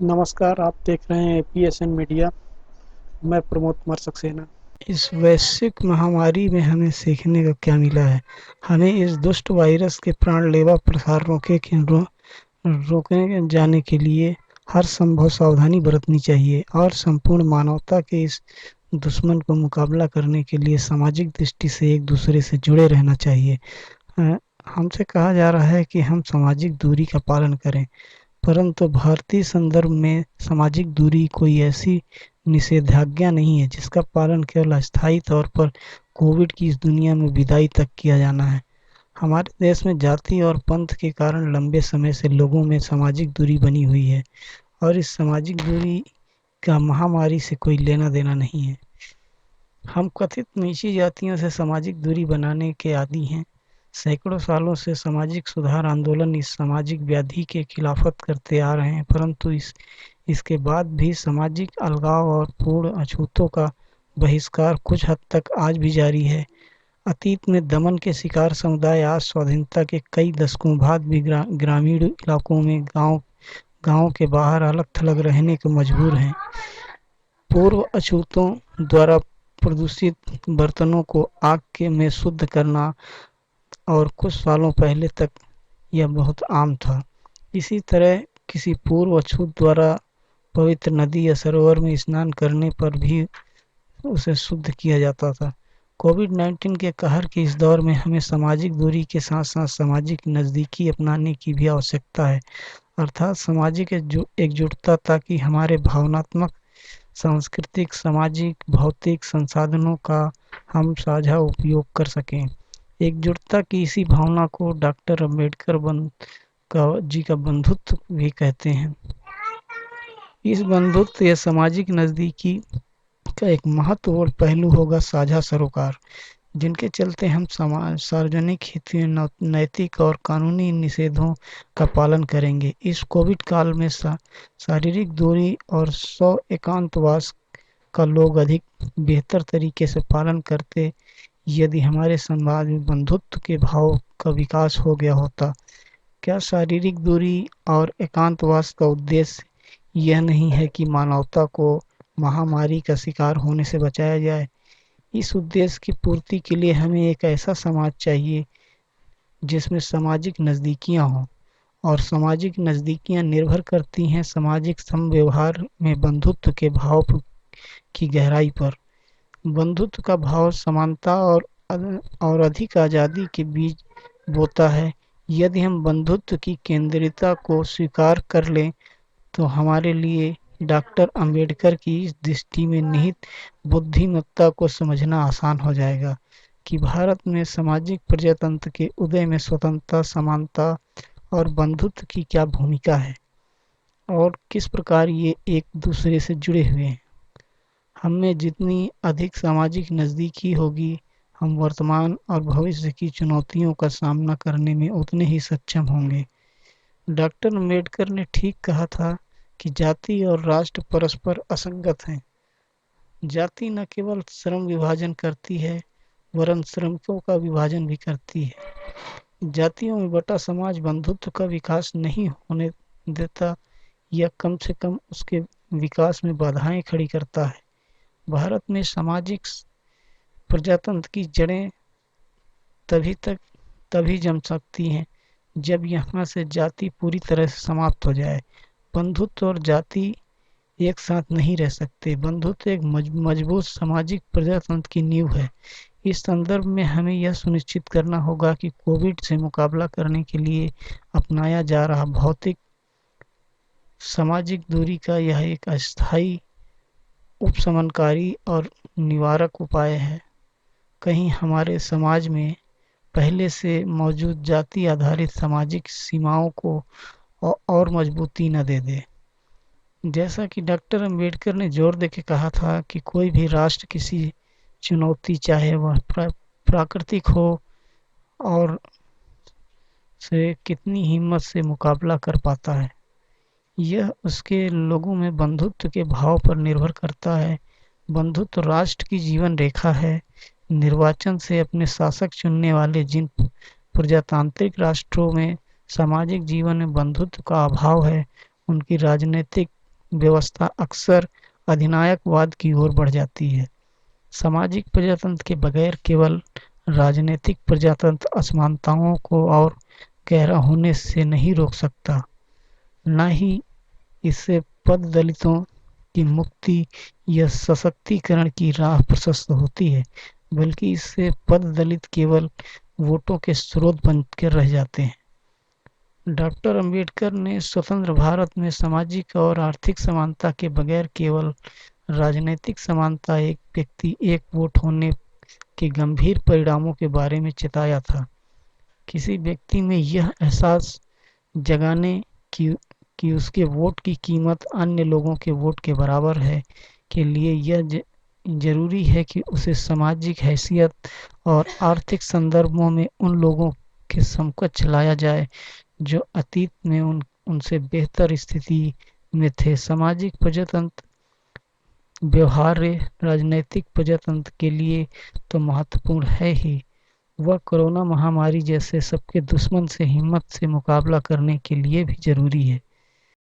नमस्कार, आप देख रहे हैं पीएसएन मीडिया। मैं प्रमोद कुमार सक्सेना। इस वैश्विक महामारी में हमें सीखने का क्या मिला है? हमें इस दुष्ट वायरस के जानलेवा प्रसार रोकने जाने के लिए हर संभव सावधानी बरतनी चाहिए और संपूर्ण मानवता के इस दुश्मन को मुकाबला करने के लिए सामाजिक दृष्टि से एक दूसरे से जुड़े रहना चाहिए। हमसे कहा जा रहा है कि हम सामाजिक दूरी का पालन करें, परंतु भारतीय संदर्भ में सामाजिक दूरी कोई ऐसी निषेधाज्ञा नहीं है जिसका पालन केवल अस्थायी तौर पर कोविड की इस दुनिया में विदाई तक किया जाना है। हमारे देश में जाति और पंथ के कारण लंबे समय से लोगों में सामाजिक दूरी बनी हुई है और इस सामाजिक दूरी का महामारी से कोई लेना देना नहीं है। हम कथित नीची जातियों से सामाजिक दूरी बनाने के आदी हैं। सैकड़ों सालों से सामाजिक सुधार आंदोलन इस सामाजिक व्याधि के खिलाफत करते आ रहे हैं, परंतु इसके बाद भी सामाजिक अलगाव और पूर्ण अछूतों का बहिष्कार कुछ हद तक आज भी जारी है। अतीत में दमन के शिकार समुदाय आज स्वाधीनता के कई दशकों बाद भी ग्रामीण इलाकों में गांव के बाहर अलग थलग रहने को मजबूर हैं। पूर्व अछूतों द्वारा प्रदूषित बर्तनों को आग के में शुद्ध करना और कुछ सालों पहले तक यह बहुत आम था। इसी तरह किसी पूर्व अछूत द्वारा पवित्र नदी या सरोवर में स्नान करने पर भी उसे शुद्ध किया जाता था। कोविड-19 के कहर के इस दौर में हमें सामाजिक दूरी के साथ साथ सामाजिक नज़दीकी अपनाने की भी आवश्यकता है, अर्थात सामाजिक एकजुटता, ताकि हमारे भावनात्मक, सांस्कृतिक, सामाजिक, भौतिक संसाधनों का हम साझा उपयोग कर सकें। एकजुटता की इसी भावना को डॉक्टर अम्बेडकर जी का बंधुत्व भी कहते हैं। इस बंधुत्व या सामाजिक नज़दीकी का एक महत्वपूर्ण पहलू होगा साझा सरोकार, जिनके चलते हम सार्वजनिक हित में नैतिक और कानूनी निषेधों का पालन करेंगे। इस कोविड काल में शारीरिक दूरी और एकांतवास का लोग अधिक बेहतर तरीके से पालन करते यदि हमारे समाज में बंधुत्व के भाव का विकास हो गया होता। क्या शारीरिक दूरी और एकांतवास का उद्देश्य यह नहीं है कि मानवता को महामारी का शिकार होने से बचाया जाए? इस उद्देश्य की पूर्ति के लिए हमें एक ऐसा समाज चाहिए जिसमें सामाजिक नज़दीकियां हों, और सामाजिक नज़दीकियां निर्भर करती हैं सामाजिक समव्यवहार में बंधुत्व के भाव की गहराई पर। बंधुत्व का भाव समानता और अधिक आज़ादी के बीच बोता है। यदि हम बंधुत्व की केंद्रिता को स्वीकार कर लें तो हमारे लिए डॉक्टर अंबेडकर की इस दृष्टि में निहित बुद्धिमत्ता को समझना आसान हो जाएगा कि भारत में सामाजिक प्रजातंत्र के उदय में स्वतंत्रता, समानता और बंधुत्व की क्या भूमिका है और किस प्रकार ये एक दूसरे से जुड़े हुए हैं। हमें जितनी अधिक सामाजिक नज़दीकी होगी, हम वर्तमान और भविष्य की चुनौतियों का सामना करने में उतने ही सक्षम होंगे। डॉक्टर अम्बेडकर ने ठीक कहा था कि जाति और राष्ट्र परस्पर असंगत हैं। जाति न केवल श्रम विभाजन करती है, वरन श्रमिकों का विभाजन भी करती है। जातियों में बटा समाज बंधुत्व का विकास नहीं होने देता या कम से कम उसके विकास में बाधाएं खड़ी करता है। भारत में सामाजिक प्रजातंत्र की जड़ें तभी जम सकती हैं जब यहाँ से जाति पूरी तरह से समाप्त हो जाए। बंधुत्व और जाति एक साथ नहीं रह सकते। बंधुत्व एक मजबूत सामाजिक प्रजातंत्र की नींव है। इस संदर्भ में हमें यह सुनिश्चित करना होगा कि कोविड से मुकाबला करने के लिए अपनाया जा रहा भौतिक सामाजिक दूरी का यह एक अस्थायी, उपशमनकारी और निवारक उपाय है। कहीं हमारे समाज में पहले से मौजूद जाति आधारित सामाजिक सीमाओं को और मजबूती न दे दे। जैसा कि डॉक्टर अम्बेडकर ने जोर देकर कहा था कि कोई भी राष्ट्र किसी चुनौती, चाहे वह प्राकृतिक हो, और से कितनी हिम्मत से मुकाबला कर पाता है। यह उसके लोगों में बंधुत्व के भाव पर निर्भर करता है। बंधुत्व राष्ट्र की जीवन रेखा है। निर्वाचन से अपने शासक चुनने वाले जिन प्रजातांत्रिक राष्ट्रों में सामाजिक जीवन में बंधुत्व का अभाव है, उनकी राजनीतिक व्यवस्था अक्सर अधिनायकवाद की ओर बढ़ जाती है। सामाजिक प्रजातंत्र के बगैर केवल राजनीतिक प्रजातंत्र असमानताओं को और गहरा होने से नहीं रोक सकता, न ही इससे पद दलितों की मुक्ति या सशक्तिकरण की राह प्रशस्त होती है, बल्कि इससे पद दलित केवल वोटों के स्रोत बनकर रह जाते हैं। डॉक्टर अंबेडकर ने स्वतंत्र भारत में सामाजिक और आर्थिक समानता के बगैर केवल राजनीतिक समानता, एक व्यक्ति एक वोट होने के गंभीर परिणामों के बारे में चिताया था। किसी व्यक्ति में यह एहसास जगाने की कि उसके वोट की कीमत अन्य लोगों के वोट के बराबर है के लिए यह जरूरी है कि उसे सामाजिक हैसियत और आर्थिक संदर्भों में उन लोगों के समकक्ष लाया जाए जो अतीत में उनसे बेहतर स्थिति में थे। सामाजिक प्रजातंत्र व्यवहार्य राजनीतिक प्रजातंत्र के लिए तो महत्वपूर्ण है ही, वह कोरोना महामारी जैसे सबके दुश्मन से हिम्मत से मुकाबला करने के लिए भी जरूरी है।